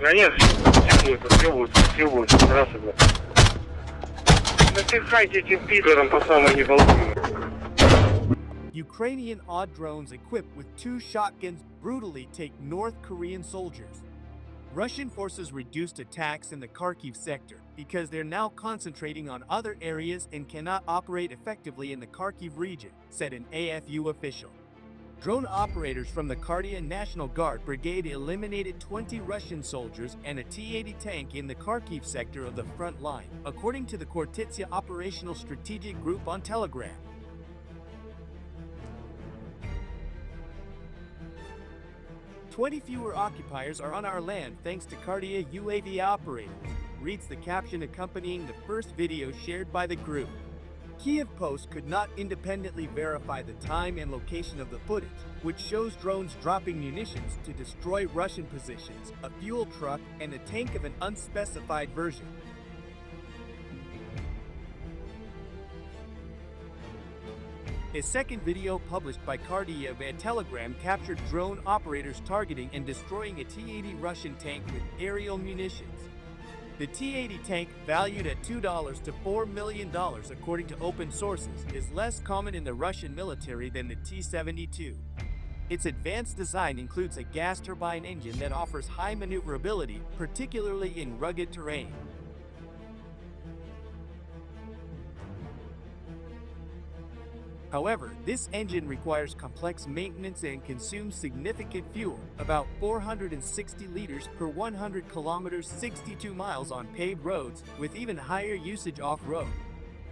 Нет, съебываются, здравствуйте. Натыхайте этим пидором по самой не болтуне. Ukrainian odd drones equipped with 2 shotguns brutally take North Korean soldiers. Russian forces reduced attacks in the Kharkiv sector because they're now concentrating on other areas and cannot operate effectively in the Kharkiv region, said an AFU official. Drone operators from the Korea National Guard Brigade eliminated 20 Russian soldiers and a T-80 tank in the Kharkiv sector of the front line, according to the Kortitsia Operational Strategic Group on Telegram. "20 fewer occupiers are on our land thanks to Korea UAV operators," reads the caption accompanying the first video shared by the group. Kiev Post could not independently verify the time and location of the footage, which shows drones dropping munitions to destroy Russian positions, a fuel truck, and a tank of an unspecified version. A second video published by Korea via Telegram captured drone operators targeting and destroying a T-80 Russian tank with aerial munitions. The T-80 tank, valued at $2 to $4 million according to open sources, is less common in the Russian military than the T-72. Its advanced design includes a gas turbine engine that offers high maneuverability, particularly in rugged terrain. However, this engine requires complex maintenance and consumes significant fuel, about 460 liters per 100 kilometers, 62 miles on paved roads, with even higher usage off-road.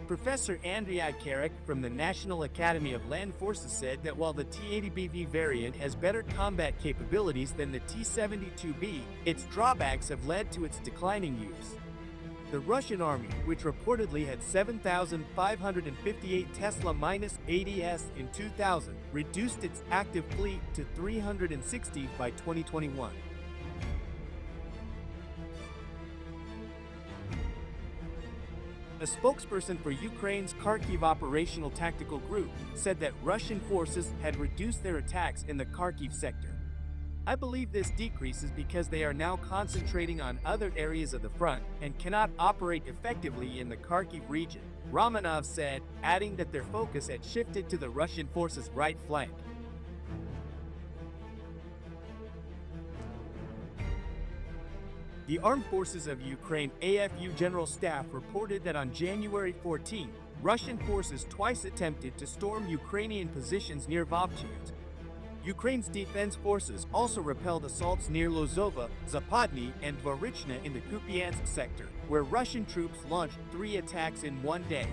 Professor Andriy Karek from the National Academy of Land Forces said that while the T-80BV variant has better combat capabilities than the T-72B, its drawbacks have led to its declining use. The Russian army, which reportedly had 7,558 Tesla-80s in 2000, reduced its active fleet to 360 by 2021. A spokesperson for Ukraine's Kharkiv Operational Tactical Group said that Russian forces had reduced their attacks in the Kharkiv sector. "I believe this decrease is because they are now concentrating on other areas of the front and cannot operate effectively in the Kharkiv region," Romanov said, adding that their focus had shifted to the Russian forces' right flank. The Armed Forces of Ukraine AFU General Staff reported that on January 14, Russian forces twice attempted to storm Ukrainian positions near Vovchansk. Ukraine's defense forces also repelled assaults near Lozova, Zapadny, and Dvorichna in the Kupiansk sector, where Russian troops launched 3 attacks in one day.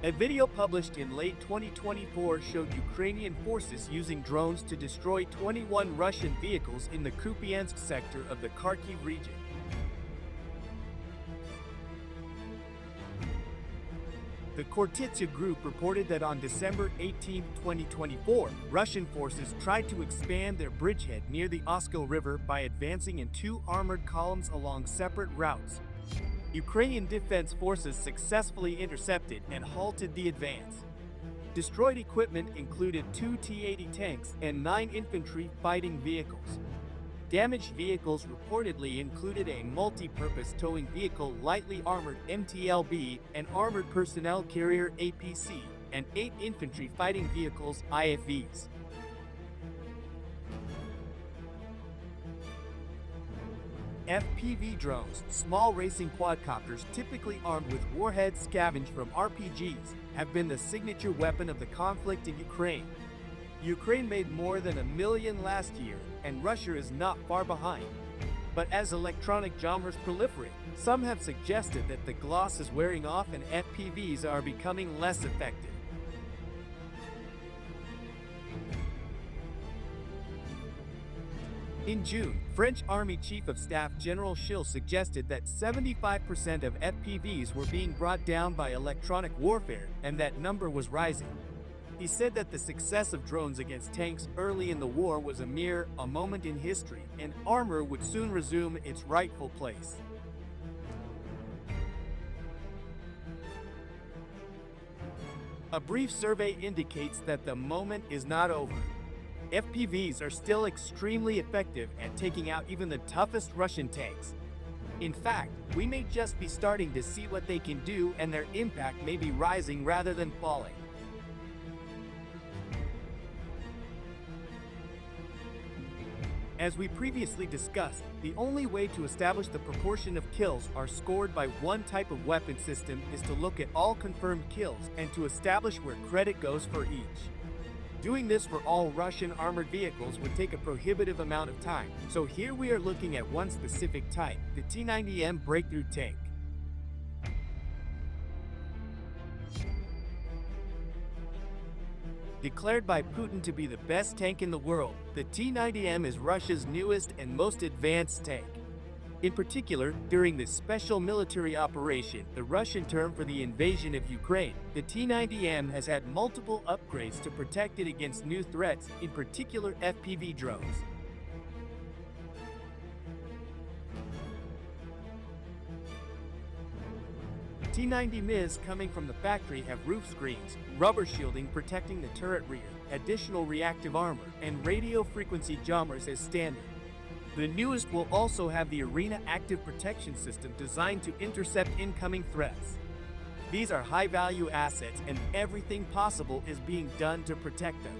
A video published in late 2024 showed Ukrainian forces using drones to destroy 21 Russian vehicles in the Kupiansk sector of the Kharkiv region. The Kortitsia Group reported that on December 18, 2024, Russian forces tried to expand their bridgehead near the Oskil River by advancing in 2 armored columns along separate routes. Ukrainian defense forces successfully intercepted and halted the advance. Destroyed equipment included 2 T-80 tanks and 9 infantry fighting vehicles. Damaged vehicles reportedly included a multi-purpose towing vehicle lightly armored MTLB, an armored personnel carrier APC, and 8 infantry fighting vehicles IFVs. FPV drones, small racing quadcopters typically armed with warheads scavenged from RPGs, have been the signature weapon of the conflict in Ukraine. Ukraine made more than 1 million last year, and Russia is not far behind. But as electronic genres proliferate, some have suggested that the gloss is wearing off and FPVs are becoming less effective. In June, French Army Chief of Staff General Schill suggested that 75% of FPVs were being brought down by electronic warfare, and that number was rising. He said that the success of drones against tanks early in the war was a moment in history, and armor would soon resume its rightful place. A brief survey indicates that the moment is not over. FPVs are still extremely effective at taking out even the toughest Russian tanks. In fact, we may just be starting to see what they can do, and their impact may be rising rather than falling. As we previously discussed, the only way to establish the proportion of kills are scored by one type of weapon system is to look at all confirmed kills and to establish where credit goes for each. Doing this for all Russian armored vehicles would take a prohibitive amount of time, so here we are looking at one specific type, the T-90M breakthrough tank. Declared by Putin to be the best tank in the world, the T-90M is Russia's newest and most advanced tank. In particular, during this special military operation, the Russian term for the invasion of Ukraine, the T-90M has had multiple upgrades to protect it against new threats, in particular FPV drones. T-90Ms coming from the factory have roof screens, rubber shielding protecting the turret rear, additional reactive armor, and radio frequency jammers as standard. The newest will also have the Arena Active Protection System designed to intercept incoming threats. These are high-value assets, and everything possible is being done to protect them.